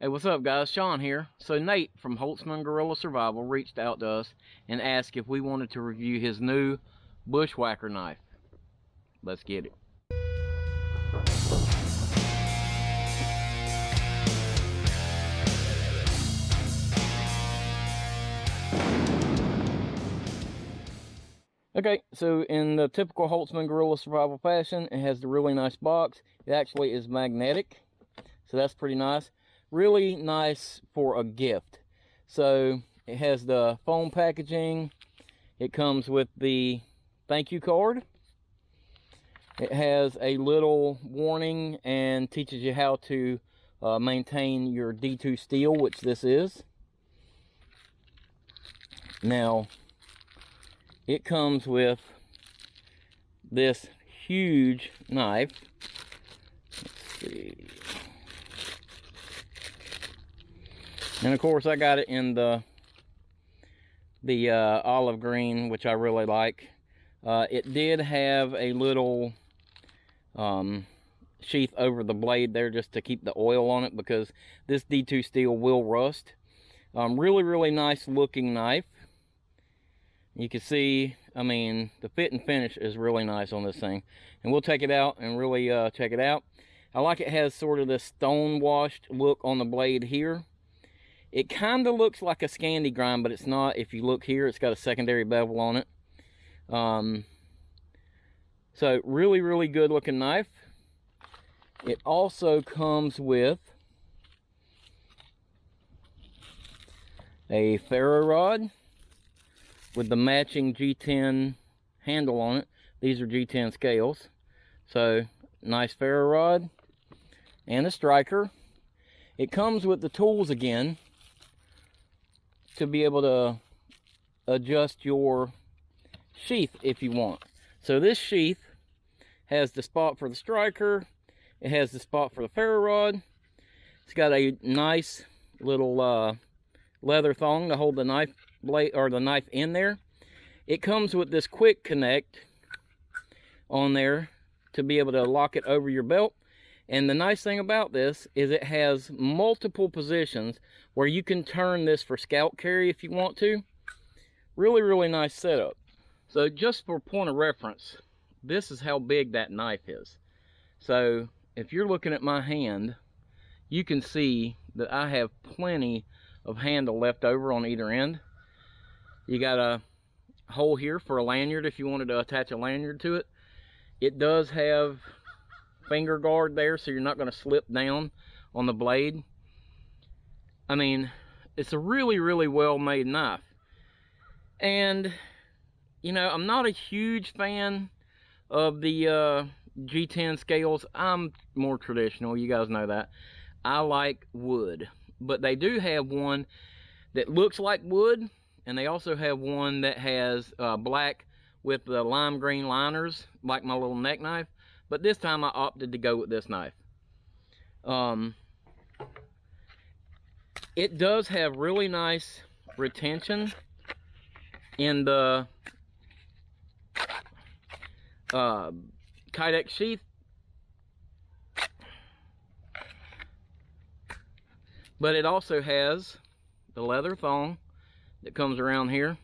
Hey, what's up guys? Sean here. So Nate from Holtzman Survival reached out to us and asked if we wanted to review his new Bushwacker knife. Let's get it. Okay, so in the typical Holtzman Survival fashion, it has the really nice box. It actually is magnetic, so that's pretty nice. Really nice for a gift. So it has the foam packaging. It comes with the thank you card. It has a little warning and teaches you how to maintain your D2 steel, which this is. Now, it comes with this huge knife. Let's see. And of course I got it in the olive green, which I really like. It did have a little sheath over the blade there just to keep the oil on it, because this D2 steel will rust. Really nice looking knife. You can see, I mean, the fit and finish is really nice on this thing. And we'll take it out and really check it out. I like it has sort of this stone washed look on the blade here. It kind of looks like a Scandi grind, but it's not. If you look here, it's got a secondary bevel on it. So really good looking knife. It also comes with a ferro rod with the matching G10 handle on it. These are G10 scales. So nice ferro rod and a striker. It comes with the tools again to be able to adjust your sheath if you want. So this sheath has the spot for the striker. It has the spot for the ferro rod. It's got a nice little leather thong to hold the knife blade or the knife in there. It comes with this quick connect on there to be able to lock it over your belt. And the nice thing about this is it has multiple positions where you can turn this for scalp carry if you want to. Really nice setup. So just for point of reference, this is how big that knife is. So if you're looking at my hand, you can see that I have plenty of handle left over on either end. You got a hole here for a lanyard if you wanted to attach a lanyard to it. It does have finger guard there, so you're not going to slip down on the blade. I mean, it's a really well made knife. And you know, I'm not a huge fan of the G10 scales. I'm more traditional, you guys know that. I like wood, but they do have one that looks like wood, and they also have one that has black with the lime green liners, like my little neck knife. But this time I opted to go with this knife. It does have really nice retention in the Kydex sheath. But it also has the leather thong that comes around here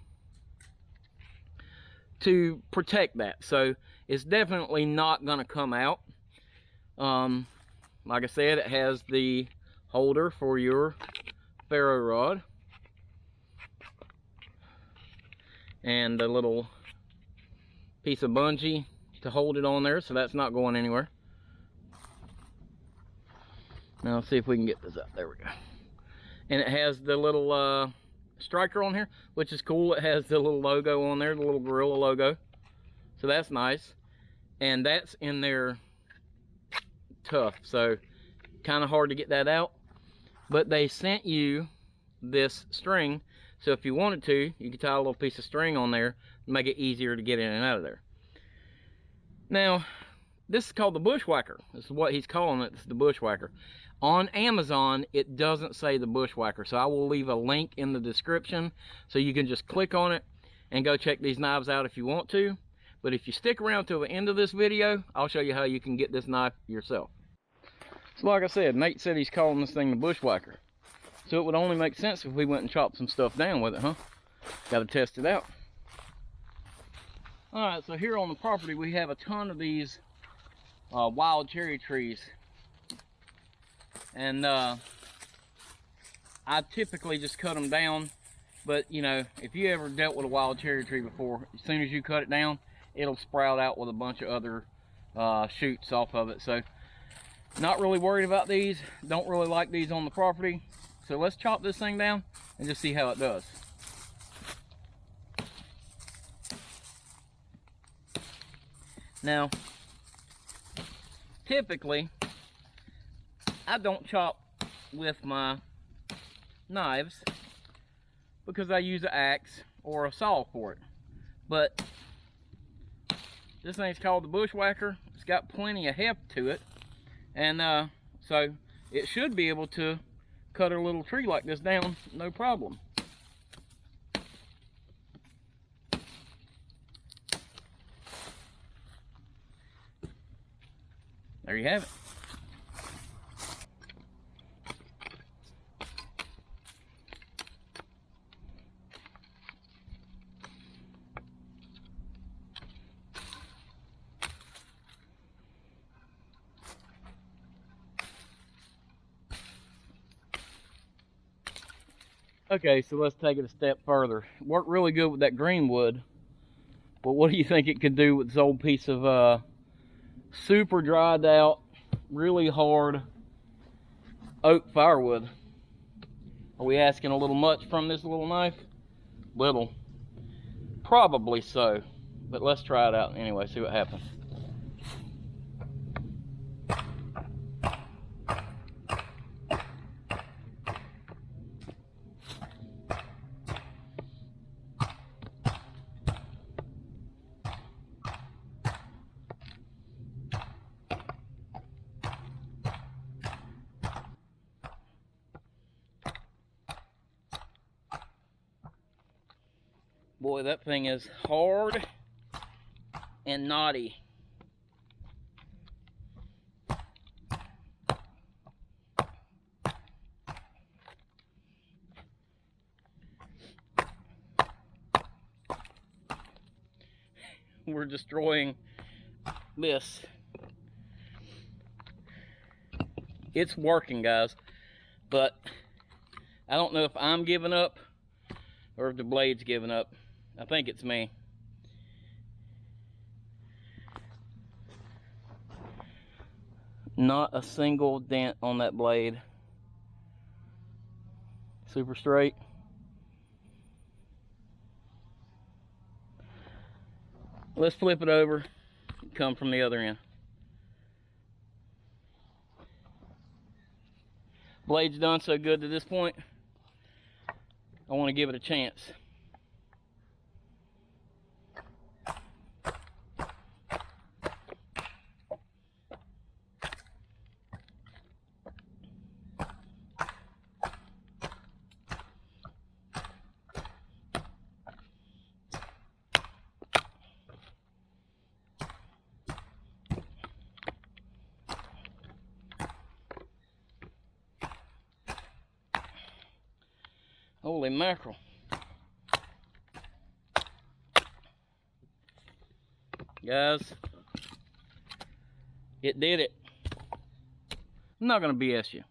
to protect that. So it's definitely not going to come out. Like I said, it has the holder for your ferro rod and a little piece of bungee to hold it on there, so that's not going anywhere. Now let's see if we can get this up. There we go. And it has the little striker on here, which is cool. It has the little logo on there, the little gorilla logo. So that's nice. And that's in there tough, so kind of hard to get that out. But they sent you this string, so if you wanted to, you could tie a little piece of string on there and make it easier to get in and out of there. Now, this is called the Bushwacker. This is what he's calling it. This is the Bushwacker. On Amazon, it doesn't say the Bushwacker, so I will leave a link in the description so you can just click on it and go check these knives out if you want to. But if you stick around till the end of this video, I'll show you how you can get this knife yourself. So like I said, Nate said he's calling this thing the Bushwacker. So it would only make sense if we went and chopped some stuff down with it, huh? Gotta test it out. Alright, so here on the property we have a ton of these wild cherry trees. And I typically just cut them down. But, you know, if you ever dealt with a wild cherry tree before, as soon as you cut it down, it'll sprout out with a bunch of other shoots off of it. So, not really worried about these. Don't really like these on the property. So let's chop this thing down and just see how it does. Now, typically, I don't chop with my knives because I use an axe or a saw for it. But this thing's called the Bushwacker. It's got plenty of heft to it. And so it should be able to cut a little tree like this down, no problem. There you have it. Okay, so let's take it a step further. It worked really good with that green wood, but what do you think it could do with this old piece of super dried out, really hard oak firewood? Are we asking a little much from this little knife? Little. Probably so, but let's try it out anyway, see what happens. Boy, that thing is hard and knotty. We're destroying this. It's working, guys, but I don't know if I'm giving up or if the blade's giving up. I think it's me. Not a single dent on that blade. Super straight. Let's flip it over and come from the other end. Blade's done so good to this point, I want to give it a chance. Holy mackerel. Guys, it did it. I'm not going to BS you.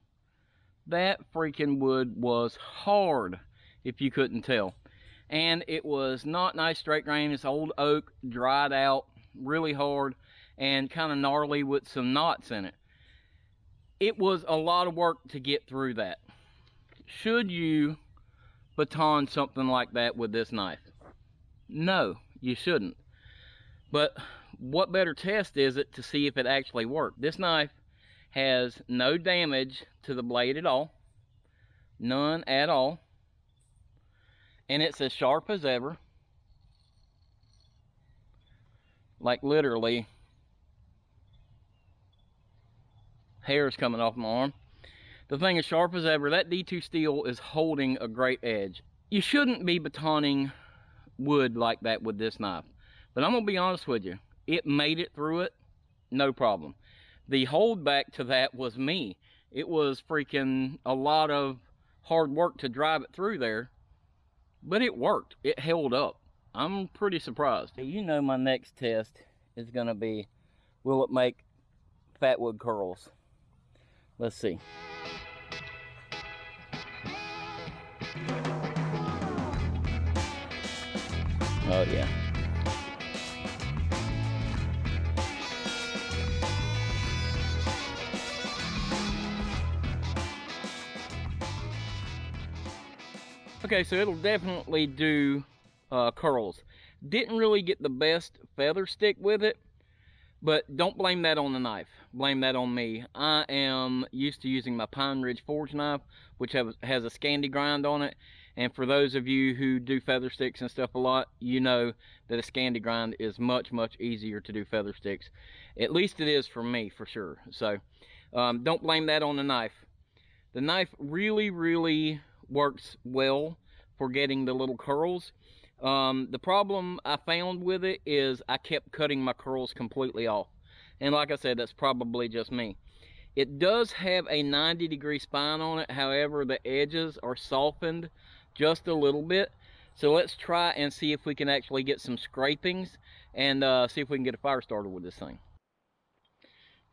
That freaking wood was hard, if you couldn't tell. And it was not nice straight grain. It's old oak, dried out, really hard, and kind of gnarly with some knots in it. It was a lot of work to get through that. Should you baton something like that with this knife? No, you shouldn't. But what better test is it to see if it actually worked? This knife has no damage to the blade at all. None at all. And it's as sharp as ever. Like literally, hair's coming off my arm. The thing is sharp as ever. That D2 steel is holding a great edge. You shouldn't be batoning wood like that with this knife. But I'm going to be honest with you. It made it through it, no problem. The holdback to that was me. It was freaking a lot of hard work to drive it through there, but it worked. It held up. I'm pretty surprised. You know my next test is gonna be, will it make fatwood curls? Let's see. Oh yeah. Okay, so it'll definitely do curls. Didn't really get the best feather stick with it, but don't blame that on the knife. Blame that on me. I am used to using my Pine Ridge Forge knife, which has a Scandi grind on it. And for those of you who do feather sticks and stuff a lot, you know that a Scandi grind is much, much easier to do feather sticks. At least it is for me, for sure. So don't blame that on the knife. The knife really, really works well for getting the little curls. The problem I found with it is I kept cutting my curls completely off. And like I said, that's probably just me. It does have a 90-degree spine on it. However, the edges are softened just a little bit. So let's try and see if we can actually get some scrapings and see if we can get a fire starter with this thing.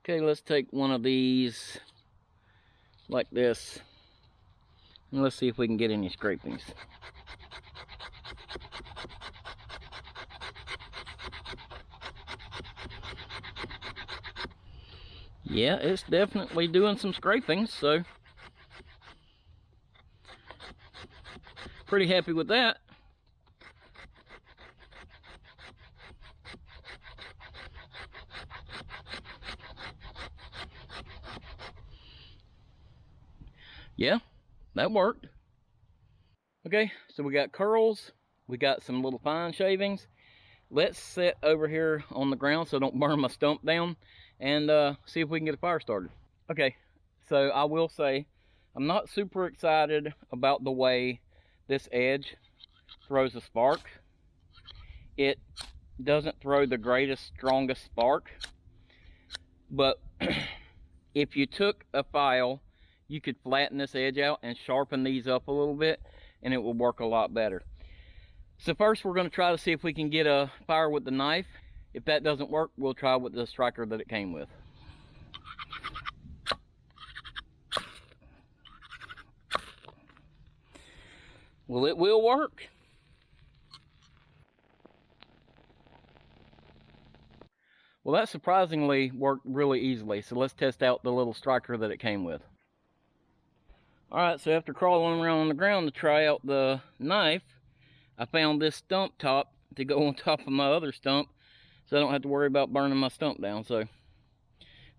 Okay, let's take one of these like this. And let's see if we can get any scrapings. Yeah, it's definitely doing some scrapings, so pretty happy with that. Yeah, that worked. Okay, so we got curls, we got some little fine shavings. Let's sit over here on the ground so I don't burn my stump down and see if we can get a fire started. Okay, so I will say I'm not super excited about the way this edge throws a spark. It doesn't throw the greatest, strongest spark, but if you took a file, you could flatten this edge out and sharpen these up a little bit, and it will work a lot better. So first we're going to try to see if we can get a fire with the knife. If that doesn't work, we'll try with the striker that it came with. Well, it will work. Well, that surprisingly worked really easily. So let's test out the little striker that it came with. Alright, so after crawling around on the ground to try out the knife, I found this stump top to go on top of my other stump, so I don't have to worry about burning my stump down. So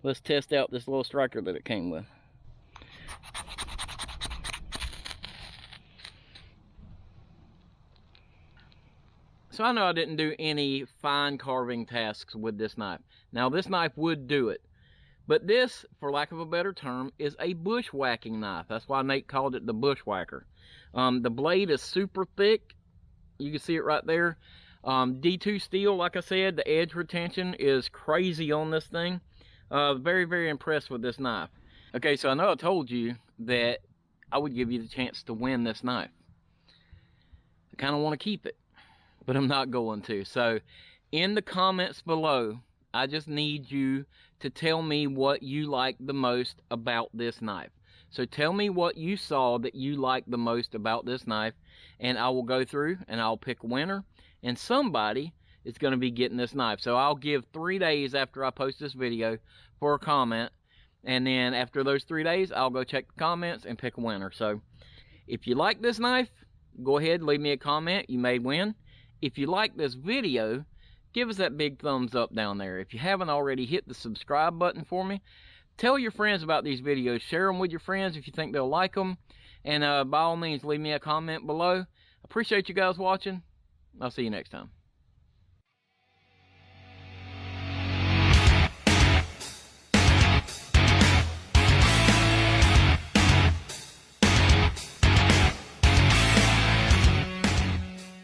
let's test out this little striker that it came with. So I know I didn't do any fine carving tasks with this knife. Now this knife would do it, but this, for lack of a better term, is a bushwhacking knife. That's why Nate called it the Bushwacker. The blade is super thick. You can see it right there. D2 steel, like I said, the edge retention is crazy on this thing. Very, very impressed with this knife. Okay, so I know I told you that I would give you the chance to win this knife. I kind of want to keep it, but I'm not going to. So in the comments below, I just need you to tell me what you like the most about this knife. So tell me what you saw that you like the most about this knife, and I will go through and I'll pick a winner, and somebody is going to be getting this knife. So I'll give 3 days after I post this video for a comment, and then after those 3 days, I'll go check the comments and pick a winner. So if you like this knife, go ahead, leave me a comment. You may win. If you like this video, give us that big thumbs up down there. If you haven't already, hit the subscribe button for me. Tell your friends about these videos. Share them with your friends if you think they'll like them. And by all means, leave me a comment below. Appreciate you guys watching. I'll see you next time.